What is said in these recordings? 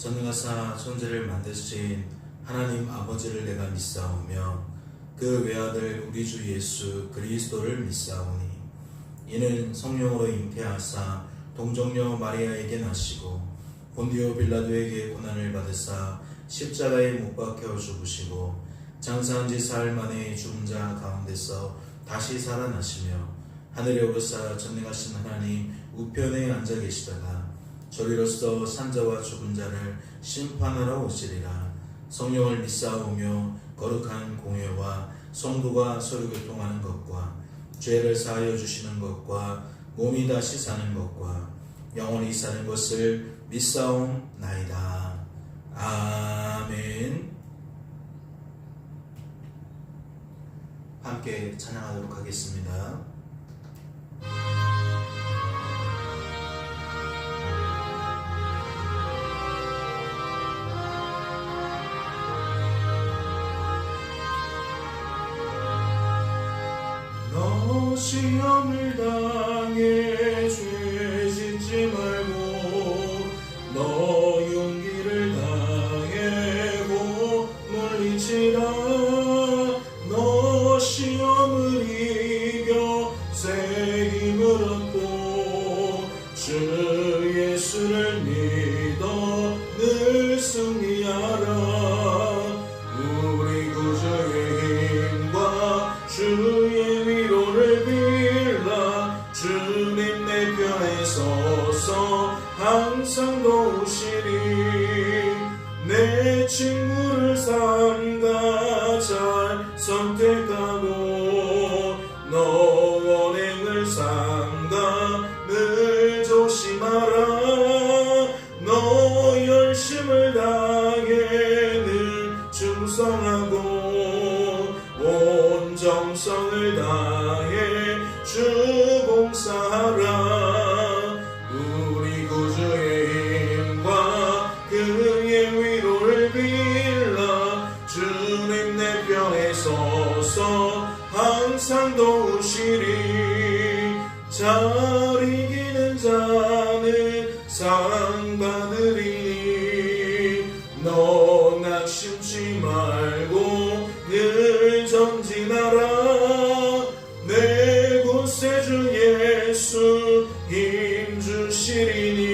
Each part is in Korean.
전능하사 천지를 만드신 하나님 아버지를 내가 믿사오며 그 외아들 우리 주 예수 그리스도를 믿사오니 이는 성령으로 잉태하사 동정녀 마리아에게 나시고 본디오 빌라도에게 고난을 받으사 십자가에 못 박혀 죽으시고 장사한 지 사흘 만에 죽은 자 가운데서 다시 살아나시며 하늘에 오르사 전능하신 하나님 우편에 앉아 계시다가 저리로서 산자와 죽은 자를 심판하러 오시리라. 성령을 믿사오며 거룩한 공회와 성도가 서로 교통하는 것과 죄를 사하여 주시는 것과 몸이 다시 사는 것과 영원히 사는 것을 믿사옵나이다. 아멘. 함께 찬양하도록 하겠습니다. 너 시험을 당해 죄 짓지 말고 너 용기를 다해 물리치라. 너 시험을 이겨 새 힘을 얻고 주 예수를 믿어 늘 승리하라. 우리 구주의 힘과 주의 위로를 빌라. 주님 내 편에 서서 항상 도우시리. 내 친구를 삼가 잘 선택하고 너 언행을 삼가 늘 조심하라. 너 열심을 다해 늘 충성하고 온 정성을 다해 주 봉사하라. 우리 구주의 힘과 그의 위로를 빌라. 주님 내 편에 서서 항상 도우시리. 잘 이기는 자는 상 받으리니 너 낙심치 말고 늘 전진하라. 내 구세주 예수 힘 주시리니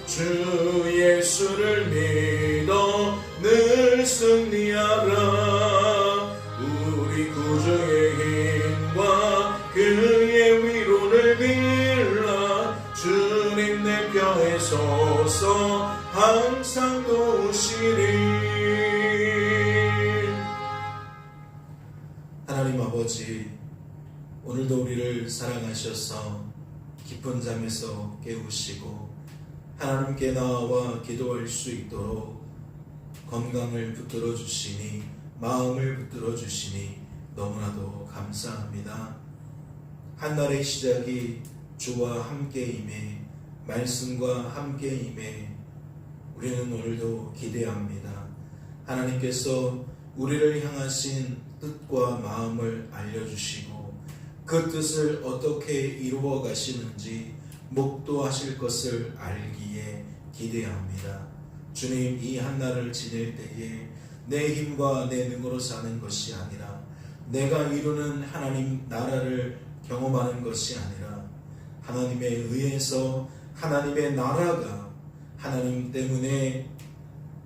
주 예수를 믿어 늘 승리하라. 우리 구주의 힘과 그의 위로를 빌라. 주님 내 편에 서서 항상 도우시리. 하나님 아버지, 오늘도 우리를 사랑하셔서 깊은 잠에서 깨우시고 하나님께 나와 기도할 수 있도록 건강을 붙들어 주시니, 마음을 붙들어 주시니 너무나도 감사합니다. 한날의 시작이 주와 함께임에, 말씀과 함께임에 우리는 오늘도 기대합니다. 하나님께서 우리를 향하신 뜻과 마음을 알려주시고 그 뜻을 어떻게 이루어 가시는지 목도하실 것을 알기에 기대합니다. 주님, 이 한날을 지낼 때에 내 힘과 내 능으로 사는 것이 아니라 내가 이루는 하나님 나라를 경험하는 것이 아니라 하나님에 의해서 하나님의 나라가 하나님 때문에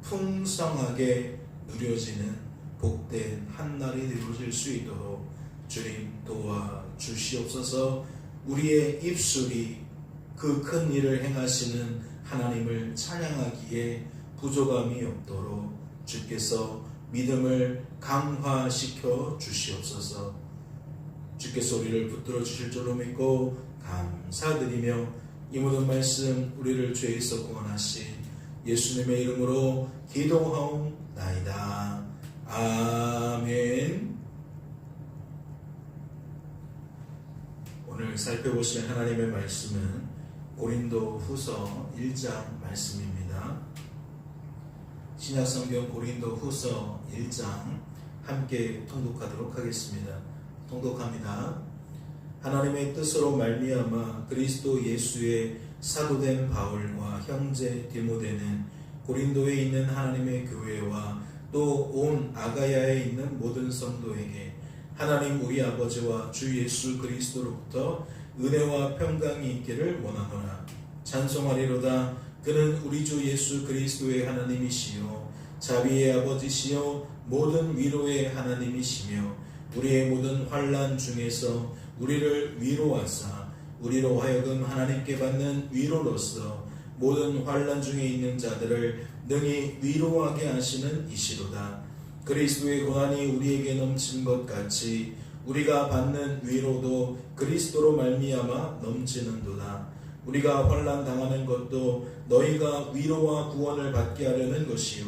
풍성하게 누려지는 복된 한날이 되어질 수 있도록 주님 도와주시옵소서. 우리의 입술이 그 큰 일을 행하시는 하나님을 찬양하기에 부족함이 없도록 주께서 믿음을 강화시켜 주시옵소서. 주께서 우리를 붙들어 주실 줄로 믿고 감사드리며 이 모든 말씀 우리를 죄에서 구원하신 예수님의 이름으로 기도하옵나이다. 아멘. 오늘 살펴보실 하나님의 말씀은 고린도 후서 1장 말씀입니다. 신약성경 고린도 후서 1장 함께 통독하도록 하겠습니다. 통독합니다. 하나님의 뜻으로 말미암아 그리스도 예수의 사도된 바울과 형제 디모데는 고린도에 있는 하나님의 교회와 또 온 아가야에 있는 모든 성도에게 하나님 우리 아버지와 주 예수 그리스도로부터 은혜와 평강이 있기를 원하노라. 찬송하리로다. 그는 우리 주 예수 그리스도의 하나님이시요 자비의 아버지시요 모든 위로의 하나님이시며 우리의 모든 환난 중에서 우리를 위로하사 우리로 하여금 하나님께 받는 위로로서 모든 환난 중에 있는 자들을 능히 위로하게 하시는 이시로다. 그리스도의 고난이 우리에게 넘친 것 같이 우리가 받는 위로도 그리스도로 말미암아 넘치는도다. 우리가 환난 당하는 것도 너희가 위로와 구원을 받게 하려는 것이요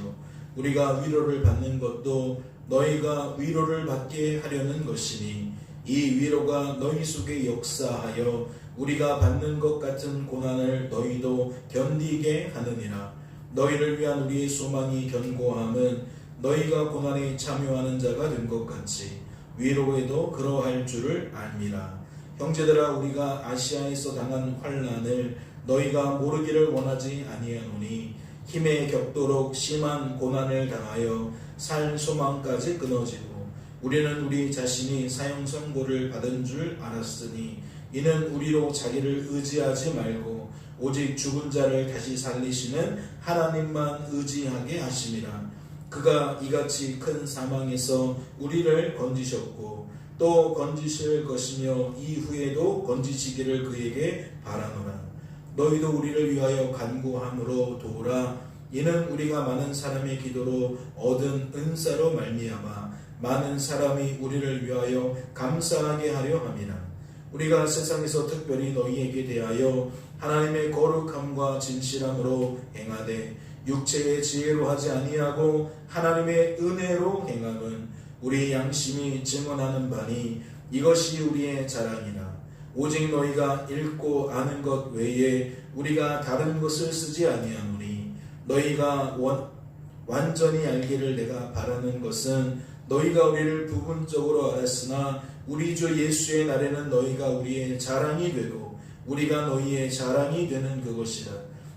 우리가 위로를 받는 것도 너희가 위로를 받게 하려는 것이니 이 위로가 너희 속에 역사하여 우리가 받는 것 같은 고난을 너희도 견디게 하느니라. 너희를 위한 우리의 소망이 견고함은 너희가 고난에 참여하는 자가 된 것 같이 위로에도 그러할 줄을 압니다. 형제들아, 우리가 아시아에서 당한 환난을 너희가 모르기를 원하지 아니하노니 힘에 겹도록 심한 고난을 당하여 살 소망까지 끊어지고 우리는 우리 자신이 사형 선고를 받은 줄 알았으니 이는 우리로 자기를 의지하지 말고 오직 죽은 자를 다시 살리시는 하나님만 의지하게 하심이라. 그가 이같이 큰 사망에서 우리를 건지셨고 또 건지실 것이며 이후에도 건지시기를 그에게 바라노라. 너희도 우리를 위하여 간구함으로 도우라. 이는 우리가 많은 사람의 기도로 얻은 은사로 말미암아 많은 사람이 우리를 위하여 감사하게 하려 함이라. 우리가 세상에서 특별히 너희에게 대하여 하나님의 거룩함과 진실함으로 행하되 육체의 지혜로 하지 아니하고 하나님의 은혜로 행함은 우리 양심이 증언하는 바니 이것이 우리의 자랑이라. 오직 너희가 읽고 아는 것 외에 우리가 다른 것을 쓰지 아니하노니 너희가 완전히 알기를 내가 바라는 것은 너희가 우리를 부분적으로 알았으나 우리 주 예수의 날에는 너희가 우리의 자랑이 되고 우리가 너희의 자랑이 되는 그것이라.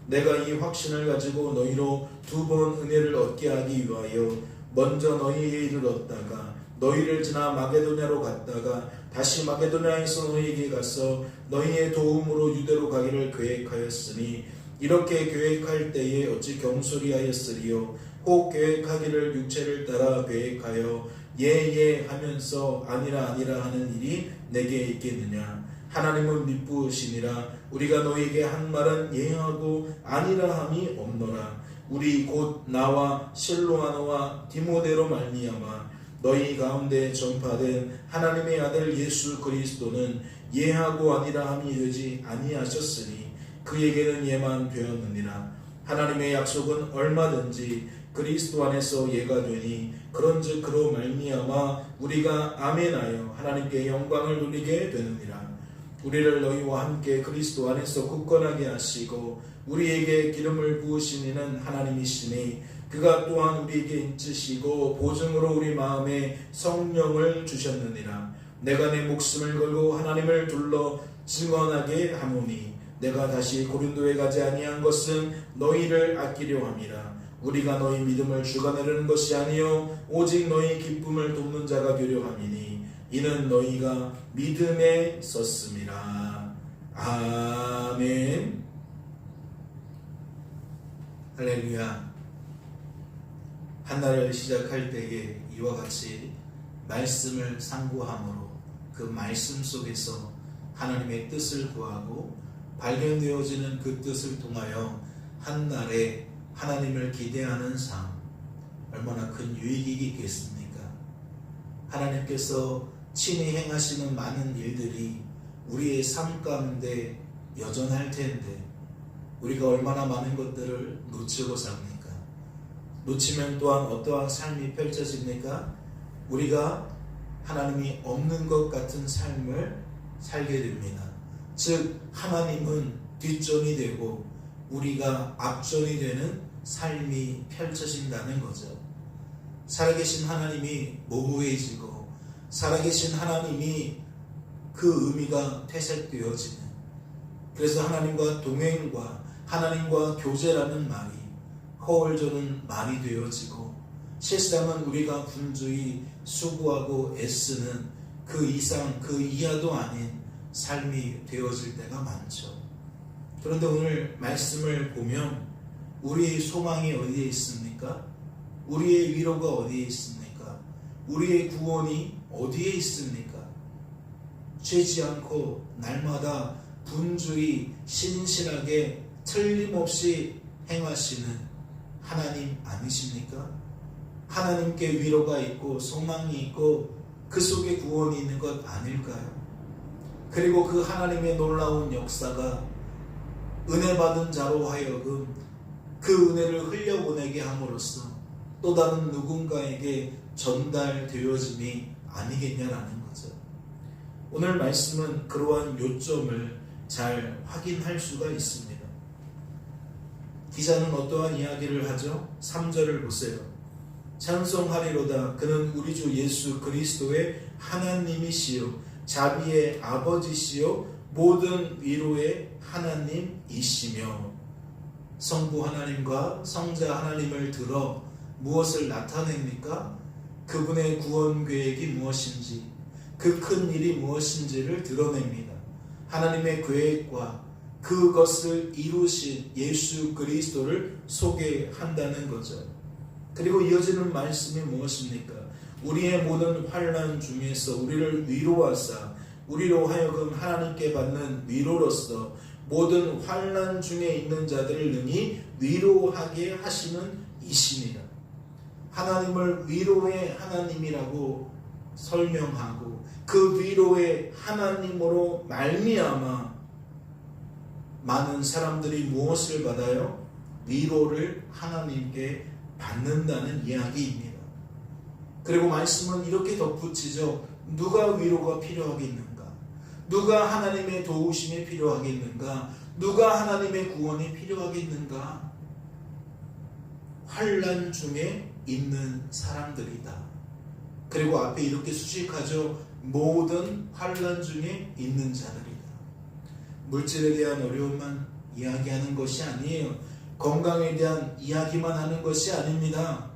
내가 이 확신을 가지고 너희로 2번 은혜를 얻게 하기 위하여 먼저 너희에게 이르렀다가 너희를 지나 마게도냐로 갔다가 다시 마게도냐에서 너희에게 가서 너희의 도움으로 유대로 가기를 계획하였으니 이렇게 계획할 때에 어찌 경솔이하였으리요. 혹 계획하기를 육체를 따라 계획하여 예예 하면서 아니라 아니라 하는 일이 내게 있겠느냐. 하나님은 미쁘시니라. 우리가 너희에게 한 말은 예하고 아니라 함이 없노라. 우리 곧 나와 실로아노와 디모데로 말미암아 너희 가운데 전파된 하나님의 아들 예수 그리스도는 예하고 아니라 함이 되지 아니하셨으니 그에게는 예만 되었느니라. 하나님의 약속은 얼마든지 그리스도 안에서 예가 되니 그런즉 그로 말미암아 우리가 아멘하여 하나님께 영광을 돌리게 되느니라. 우리를 너희와 함께 그리스도 안에서 굳건하게 하시고 우리에게 기름을 부으신 이는 하나님이시니 그가 또한 우리에게 인치시고 보증으로 우리 마음에 성령을 주셨느니라. 내가 내 목숨을 걸고 하나님을 둘러 증언하게 하노니 내가 다시 고린도에 가지 아니한 것은 너희를 아끼려 함이라. 우리가 너희 믿음을 주관하려는 것이 아니요 오직 너희 기쁨을 돕는 자가 되려 함이니 이는 너희가 믿음에 섰음이라. 아멘. 할렐루야. 한날을 시작할 때에 이와 같이 말씀을 상고함으로 그 말씀 속에서 하나님의 뜻을 구하고 발견되어지는 그 뜻을 통하여 한날에 하나님을 기대하는 삶, 얼마나 큰 유익이 있겠습니까? 하나님께서 친히 행하시는 많은 일들이 우리의 삶 가운데 여전할 텐데 우리가 얼마나 많은 것들을 놓치고 삽니까? 놓치면 또한 어떠한 삶이 펼쳐집니까? 우리가 하나님이 없는 것 같은 삶을 살게 됩니다. 즉 하나님은 뒷전이 되고 우리가 앞전이 되는 삶이 펼쳐진다는 거죠. 살아계신 하나님이 모호해지고 살아계신 하나님이 그 의미가 퇴색되어지는, 그래서 하나님과 동행과 하나님과 교제라는 말이 허울조는 말이 되어지고 실상은 우리가 분주히 수고하고 애쓰는 그 이상 그 이하도 아닌 삶이 되어질 때가 많죠. 그런데 오늘 말씀을 보면 우리의 소망이 어디에 있습니까? 우리의 위로가 어디에 있습니까? 우리의 구원이 어디에 있습니까? 쉬지 않고 날마다 분주히 신실하게 틀림없이 행하시는 하나님 아니십니까? 하나님께 위로가 있고 소망이 있고 그 속에 구원이 있는 것 아닐까요? 그리고 그 하나님의 놀라운 역사가 은혜 받은 자로 하여금 그 은혜를 흘려보내게 함으로써 또 다른 누군가에게 전달되어짐이 아니겠냐라는 거죠. 오늘 말씀은 그러한 요점을 잘 확인할 수가 있습니다. 기자는 어떠한 이야기를 하죠? 3절을 보세요. 찬송하리로다. 그는 우리 주 예수 그리스도의 하나님이시요 자비의 아버지시요 모든 위로의 하나님이시며. 성부 하나님과 성자 하나님을 들어 무엇을 나타냅니까? 그분의 구원 계획이 무엇인지, 그 큰 일이 무엇인지를 드러냅니다. 하나님의 계획과 그것을 이루신 예수 그리스도를 소개한다는 거죠. 그리고 이어지는 말씀이 무엇입니까? 우리의 모든 환난 중에서 우리를 위로하사 우리로 하여금 하나님께 받는 위로로서 모든 환난 중에 있는 자들을 능히 위로하게 하시는 이십니다. 하나님을 위로의 하나님이라고 설명하고 그 위로의 하나님으로 말미암아 많은 사람들이 무엇을 받아요? 위로를 하나님께 받는다는 이야기입니다. 그리고 말씀은 이렇게 덧붙이죠. 누가 위로가 필요하겠는가? 누가 하나님의 도우심이 필요하겠는가? 누가 하나님의 구원이 필요하겠는가? 환난 중에 있는 사람들이다. 그리고 앞에 이렇게 수식하죠. 모든 환난 중에 있는 자들이다. 물질에 대한 어려움만 이야기하는 것이 아니에요. 건강에 대한 이야기만 하는 것이 아닙니다.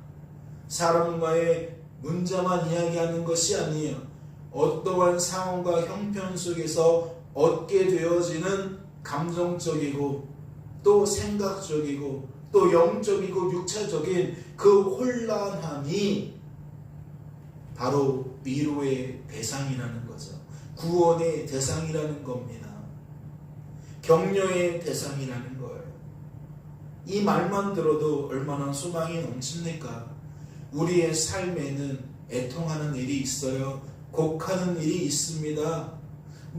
사람과의 문자만 이야기하는 것이 아니에요. 어떠한 상황과 형편 속에서 얻게 되어지는 감정적이고 또 생각적이고 또 영적이고 육체적인 그 혼란함이 바로 위로의 대상이라는 거죠. 구원의 대상이라는 겁니다. 격려의 대상이라는 거예요. 이 말만 들어도 얼마나 소망이 넘칩니까? 우리의 삶에는 애통하는 일이 있어요. 곡하는 일이 있습니다.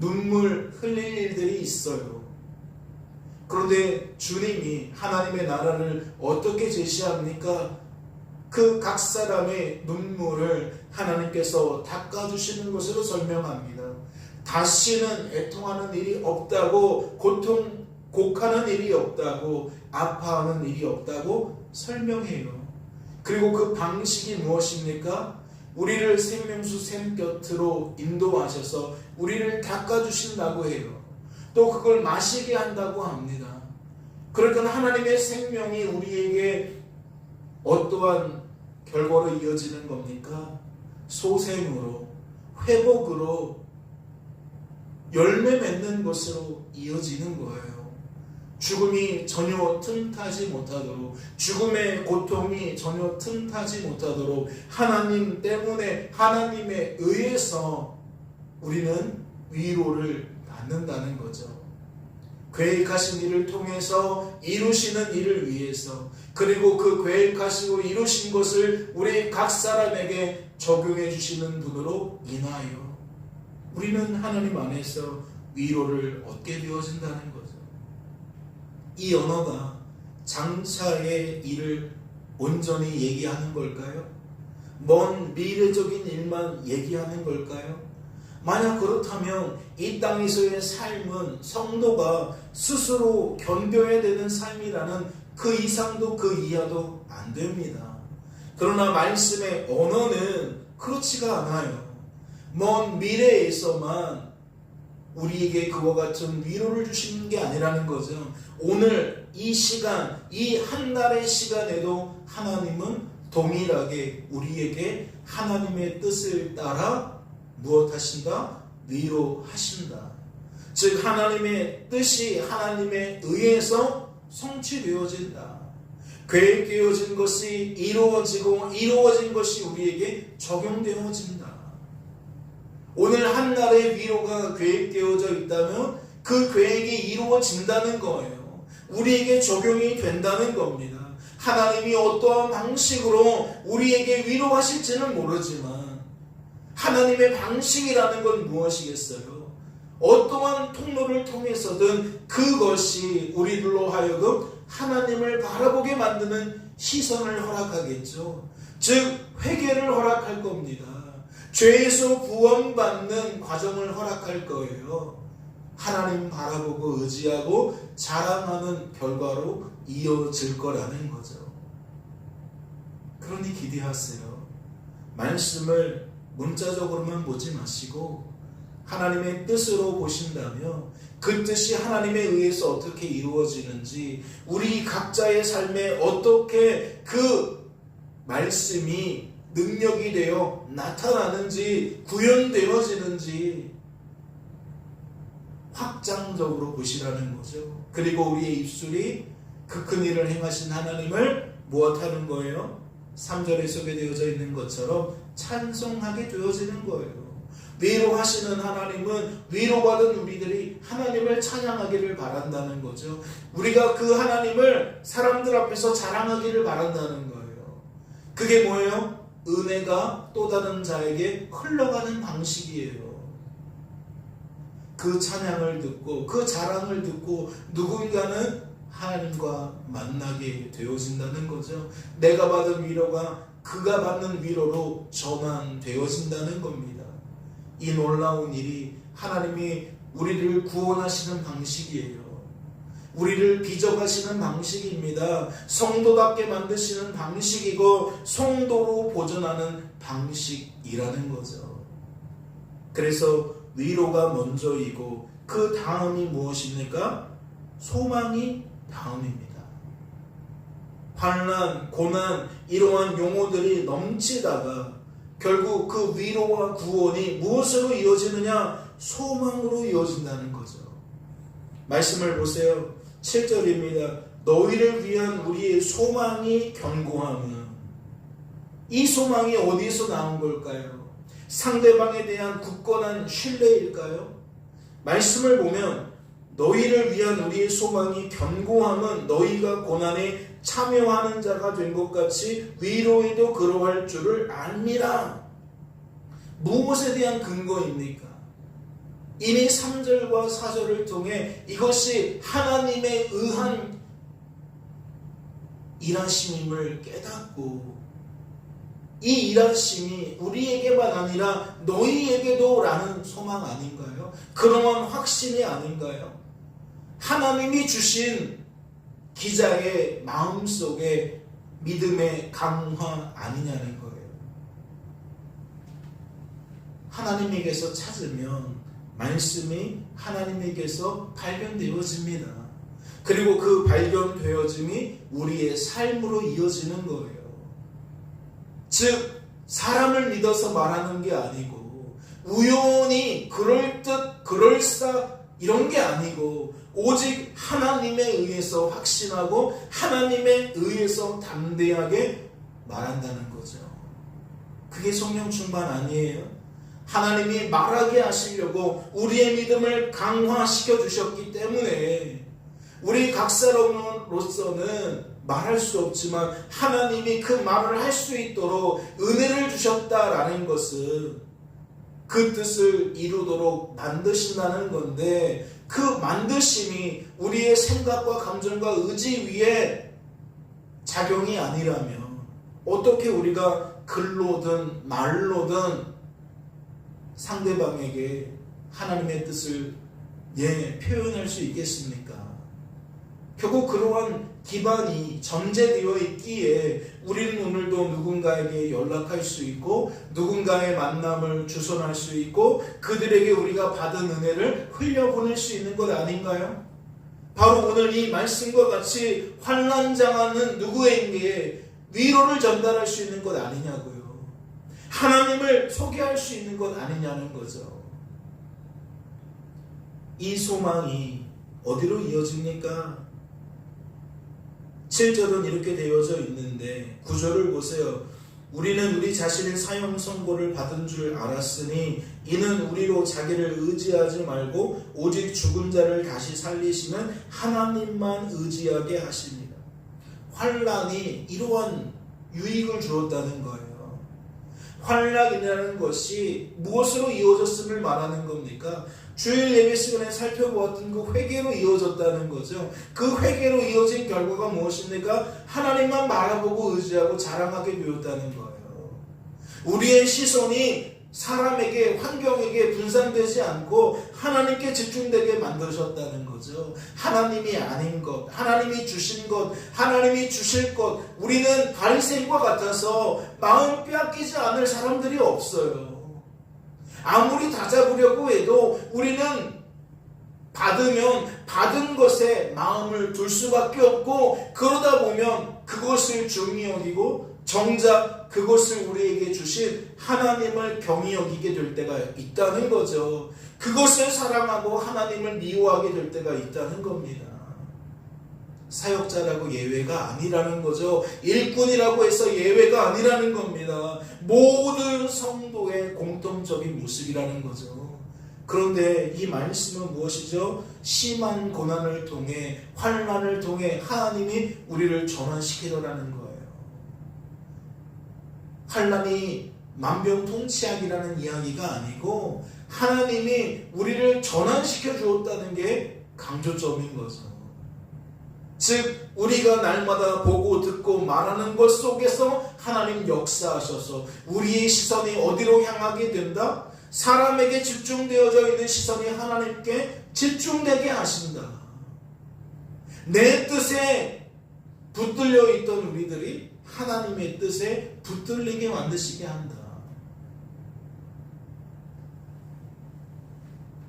눈물 흘릴 일들이 있어요. 그런데 주님이 하나님의 나라를 어떻게 제시합니까? 그 각 사람의 눈물을 하나님께서 닦아주시는 것으로 설명합니다. 다시는 애통하는 일이 없다고, 곡하는 일이 없다고, 아파하는 일이 없다고 설명해요. 그리고 그 방식이 무엇입니까? 우리를 생명수 샘 곁으로 인도하셔서 우리를 닦아주신다고 해요. 또 그걸 마시게 한다고 합니다. 그러니까 하나님의 생명이 우리에게 어떠한 결과로 이어지는 겁니까? 소생으로, 회복으로, 열매 맺는 것으로 이어지는 거예요. 죽음이 전혀 틈타지 못하도록, 죽음의 고통이 전혀 틈타지 못하도록 하나님 때문에, 하나님에 의해서 우리는 위로를 받는다는 거죠. 계획하신 일을 통해서 이루시는 일을 위해서, 그리고 그 계획하시고 이루신 것을 우리 각 사람에게 적용해 주시는 분으로 인하여 우리는 하나님 안에서 위로를 얻게 되어진다는 거죠. 이 언어가 장차의 일을 온전히 얘기하는 걸까요? 먼 미래적인 일만 얘기하는 걸까요? 만약 그렇다면 이 땅에서의 삶은 성도가 스스로 견뎌야 되는 삶이라는 그 이상도 그 이하도 안 됩니다. 그러나 말씀의 언어는 그렇지가 않아요. 먼 미래에서만 우리에게 그와 같은 위로를 주시는 게 아니라는 거죠. 오늘 이 시간, 이 한 달의 시간에도 하나님은 동일하게 우리에게 하나님의 뜻을 따라 무엇하신다? 위로하신다. 즉 하나님의 뜻이 하나님에 의해서 성취되어진다. 계획되어진 것이 이루어진 것이 우리에게 적용되어진다. 오늘 한 날의 위로가 계획되어져 있다면 그 계획이 이루어진다는 거예요. 우리에게 적용이 된다는 겁니다. 하나님이 어떠한 방식으로 우리에게 위로하실지는 모르지만 하나님의 방식이라는 건 무엇이겠어요? 어떠한 통로를 통해서든 그것이 우리들로 하여금 하나님을 바라보게 만드는 시선을 허락하겠죠. 즉 회개를 허락할 겁니다. 죄에서 구원받는 과정을 허락할 거예요. 하나님 바라보고 의지하고 자랑하는 결과로 이어질 거라는 거죠. 그러니 기대하세요. 말씀을 문자적으로만 보지 마시고 하나님의 뜻으로 보신다면 그 뜻이 하나님에 의해서 어떻게 이루어지는지, 우리 각자의 삶에 어떻게 그 말씀이 능력이 되어 나타나는지, 구현되어지는지 확장적으로 보시라는 거죠. 그리고 우리의 입술이 그 큰 일을 행하신 하나님을 무엇하는 거예요? 3절에 소개되어져 있는 것처럼 찬송하게 되어지는 거예요. 위로하시는 하나님은 위로받은 우리들이 하나님을 찬양하기를 바란다는 거죠. 우리가 그 하나님을 사람들 앞에서 자랑하기를 바란다는 거예요. 그게 뭐예요? 은혜가 또 다른 자에게 흘러가는 방식이에요. 그 찬양을 듣고 그 자랑을 듣고 누군가는 하나님과 만나게 되어진다는 거죠. 내가 받은 위로가 그가 받는 위로로 전환되어진다는 겁니다. 이 놀라운 일이 하나님이 우리를 구원하시는 방식이에요. 우리를 빚어가시는 방식입니다. 성도답게 만드시는 방식이고 성도로 보존하는 방식이라는 거죠. 그래서 위로가 먼저이고 그 다음이 무엇입니까? 소망이 다음입니다. 환난, 고난 이러한 용어들이 넘치다가 결국 그 위로와 구원이 무엇으로 이어지느냐? 소망으로 이어진다는 거죠. 말씀을 보세요. 7절입니다. 너희를 위한 우리의 소망이 견고함은, 이 소망이 어디서 나온 걸까요? 상대방에 대한 굳건한 신뢰일까요? 말씀을 보면 너희를 위한 우리의 소망이 견고함은 너희가 고난에 참여하는 자가 된 것 같이 위로에도 그러할 줄을 압니다. 무엇에 대한 근거입니까? 이미 3절과 4절을 통해 이것이 하나님에 의한 일하심임을 깨닫고 이 일하심이 우리에게만 아니라 너희에게도 라는 소망 아닌가요? 그러한 확신이 아닌가요? 하나님이 주신 기자의 마음속에 믿음의 강화 아니냐는 거예요. 하나님에게서 찾으면 말씀이 하나님에게서 발견되어집니다. 그리고 그 발견되어짐이 우리의 삶으로 이어지는 거예요. 즉 사람을 믿어서 말하는 게 아니고 우연히 그럴듯 그럴싸 이런 게 아니고 오직 하나님에 의해서 확신하고 하나님에 의해서 담대하게 말한다는 거죠. 그게 성령 충만 아니에요? 하나님이 말하게 하시려고 우리의 믿음을 강화시켜 주셨기 때문에 우리 각 사람으로서는 말할 수 없지만 하나님이 그 말을 할 수 있도록 은혜를 주셨다라는 것은 그 뜻을 이루도록 만드신다는 건데, 그 만드심이 우리의 생각과 감정과 의지 위에 작용이 아니라면 어떻게 우리가 글로든 말로든 상대방에게 하나님의 뜻을 표현할 수 있겠습니까? 결국 그러한 기반이 전제되어 있기에 우리는 오늘도 누군가에게 연락할 수 있고 누군가의 만남을 주선할 수 있고 그들에게 우리가 받은 은혜를 흘려보낼 수 있는 것 아닌가요? 바로 오늘 이 말씀과 같이 환난당하는 누구에게 위로를 전달할 수 있는 것 아니냐고요. 하나님을 소개할 수 있는 것 아니냐는 거죠. 이 소망이 어디로 이어집니까? 7절은 이렇게 되어져 있는데 9절을 보세요. 우리는 우리 자신의 사형 선고를 받은 줄 알았으니 이는 우리로 자기를 의지하지 말고 오직 죽은 자를 다시 살리시는 하나님만 의지하게 하십니다. 환난이 이러한 유익을 주었다는 거예요. 환난이라는 것이 무엇으로 이루어졌음을 말하는 겁니까? 주일 예배 시간에 살펴보았던 그 회개로 이루어졌다는 거죠. 그 회개로 이어진 결과가 무엇입니까? 하나님만 바라보고 의지하고 자랑하게 되었다는 거예요. 우리의 시선이 사람에게, 환경에게 분산되지 않고 하나님께 집중되게 만드셨다는 거죠. 하나님이 아닌 것, 하나님이 주신 것, 하나님이 주실 것, 우리는 바리새인과 같아서 마음 빼앗기지 않을 사람들이 없어요. 아무리 다잡으려고 해도 우리는 받으면 받은 것에 마음을 둘 수밖에 없고, 그러다 보면 그것을 중히 여기고 정작 그것을 우리에게 주신 하나님을 경히 여기게 될 때가 있다는 거죠. 그것을 사랑하고 하나님을 미워하게 될 때가 있다는 겁니다. 사역자라고 예외가 아니라는 거죠. 일꾼이라고 해서 예외가 아니라는 겁니다. 모든 성도의 공통적인 모습이라는 거죠. 그런데 이 말씀은 무엇이죠? 심한 고난을 통해, 환난을 통해 하나님이 우리를 전환시키더라는 거예요. 환난이 만병통치약이라는 이야기가 아니고 하나님이 우리를 전환시켜 주었다는 게 강조점인 거죠. 즉 우리가 날마다 보고 듣고 말하는 것 속에서 하나님 역사하셔서 우리의 시선이 어디로 향하게 된다? 사람에게 집중되어져 있는 시선이 하나님께 집중되게 하신다. 내 뜻에 붙들려 있던 우리들이 하나님의 뜻에 붙들리게 만드시게 한다.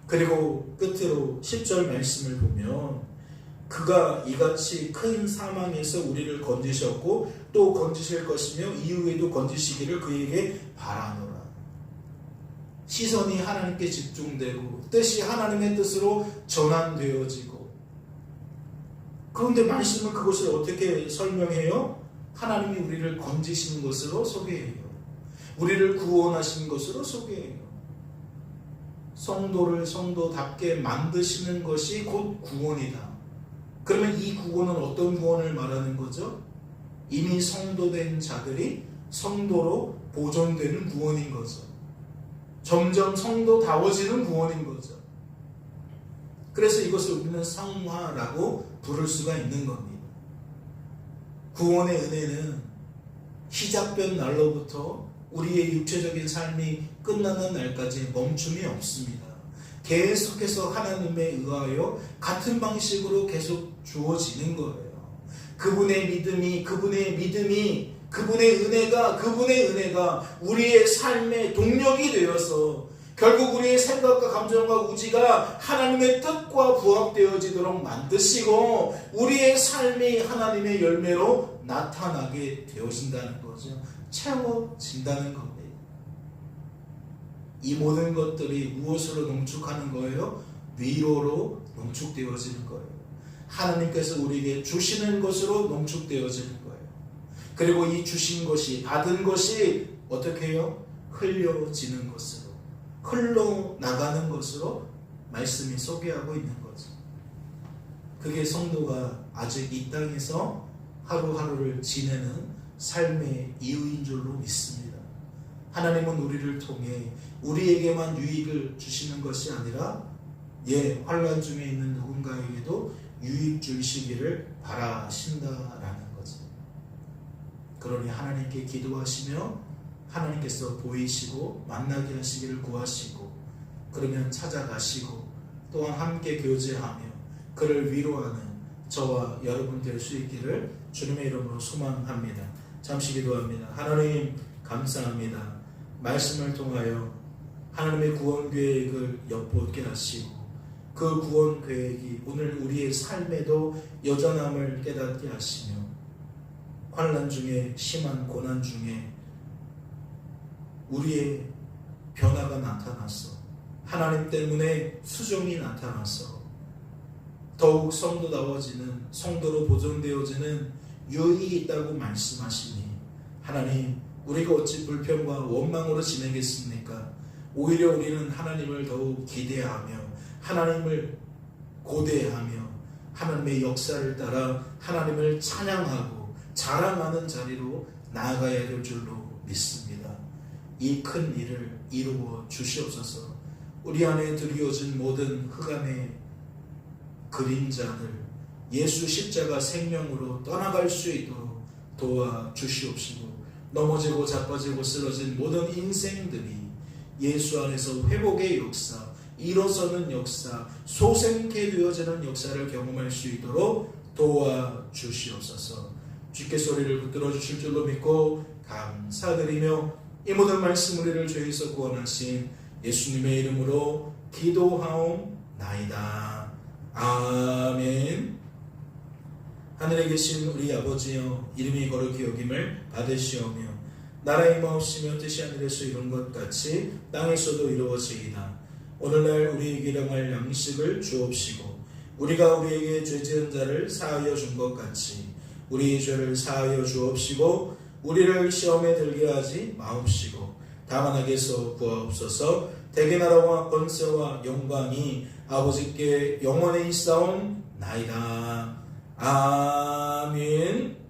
그리고 끝으로 10절 말씀을 보면 그가 이같이 큰 사망에서 우리를 건지셨고 또 건지실 것이며 이후에도 건지시기를 그에게 바라노라. 시선이 하나님께 집중되고 뜻이 하나님의 뜻으로 전환되어지고, 그런데 말씀은 그것을 어떻게 설명해요? 하나님이 우리를 건지신 것으로 소개해요. 우리를 구원하신 것으로 소개해요. 성도를 성도답게 만드시는 것이 곧 구원이다. 그러면 이 구원은 어떤 구원을 말하는 거죠? 이미 성도된 자들이 성도로 보존되는 구원인 거죠. 점점 성도다워지는 구원인 거죠. 그래서 이것을 우리는 성화라고 부를 수가 있는 겁니다. 구원의 은혜는 시작된 날로부터 우리의 육체적인 삶이 끝나는 날까지 멈춤이 없습니다. 계속해서 하나님에 의하여 같은 방식으로 계속 주어지는 거예요. 그분의 믿음이, 그분의 은혜가 우리의 삶의 동력이 되어서 결국 우리의 생각과 감정과 의지가 하나님의 뜻과 부합되어지도록 만드시고 우리의 삶이 하나님의 열매로 나타나게 되어진다는 거죠. 채워진다는 겁니다. 이 모든 것들이 무엇으로 농축하는 거예요? 위로로 농축되어지는 거예요. 하나님께서 우리에게 주시는 것으로 농축되어지는 거예요. 그리고 이 주신 것이, 받은 것이 어떻게 해요? 흘려지는 것으로, 흘러나가는 것으로 말씀이 소개하고 있는 거죠. 그게 성도가 아직 이 땅에서 하루하루를 지내는 삶의 이유인 줄로 믿습니다. 하나님은 우리를 통해 우리에게만 유익을 주시는 것이 아니라 환난 중에 있는 누군가에게도 유익 주시기를 바라신다라는 거죠. 그러니 하나님께 기도하시며 하나님께서 보이시고 만나게 하시기를 구하시고, 그러면 찾아가시고 또한 함께 교제하며 그를 위로하는 저와 여러분 될 수 있기를 주님의 이름으로 소망합니다. 잠시 기도합니다. 하나님 감사합니다. 말씀을 통하여 하나님의 구원 계획을 엿보게 하시고 그 구원 계획이 오늘 우리의 삶에도 여전함을 깨닫게 하시며 환난 중에, 심한 고난 중에 우리의 변화가 나타나서 하나님 때문에 수종이 나타나서 더욱 성도다워지는, 성도로 보존되어지는 유익이 있다고 말씀하시니 하나님, 우리가 어찌 불평과 원망으로 지내겠습니까? 오히려 우리는 하나님을 더욱 기대하며 하나님을 고대하며 하나님의 역사를 따라 하나님을 찬양하고 자랑하는 자리로 나아가야 될 줄로 믿습니다. 이 큰 일을 이루어 주시옵소서. 우리 안에 드리워진 모든 흑암의 그림자들 예수 십자가 생명으로 떠나갈 수 있도록 도와주시옵시고, 넘어지고 자빠지고 쓰러진 모든 인생들이 예수 안에서 회복의 역사, 일어서는 역사, 소생케 되어지는 역사를 경험할 수 있도록 도와주시옵소서. 주께 소리를 붙들어 주실 줄로 믿고 감사드리며 이 모든 말씀 우리를 죄에서 구원하신 예수님의 이름으로 기도하옵나이다. 아멘. 하늘에 계신 우리 아버지여, 이름이 거룩히 여김을 받으시오며 나라의 마옵시며 뜻이 하늘에서 이룬 것 같이 땅에서도 이루어지이다. 오늘날 우리에게 일용할 양식을 주옵시고, 우리가 우리에게 죄지은 자를 사하여 준 것 같이 우리의 죄를 사하여 주옵시고, 우리를 시험에 들게 하지 마옵시고 다만 악에서 구하옵소서. 대개 나라와 권세와 영광이 아버지께 영원히 있사옵나이다. 아멘.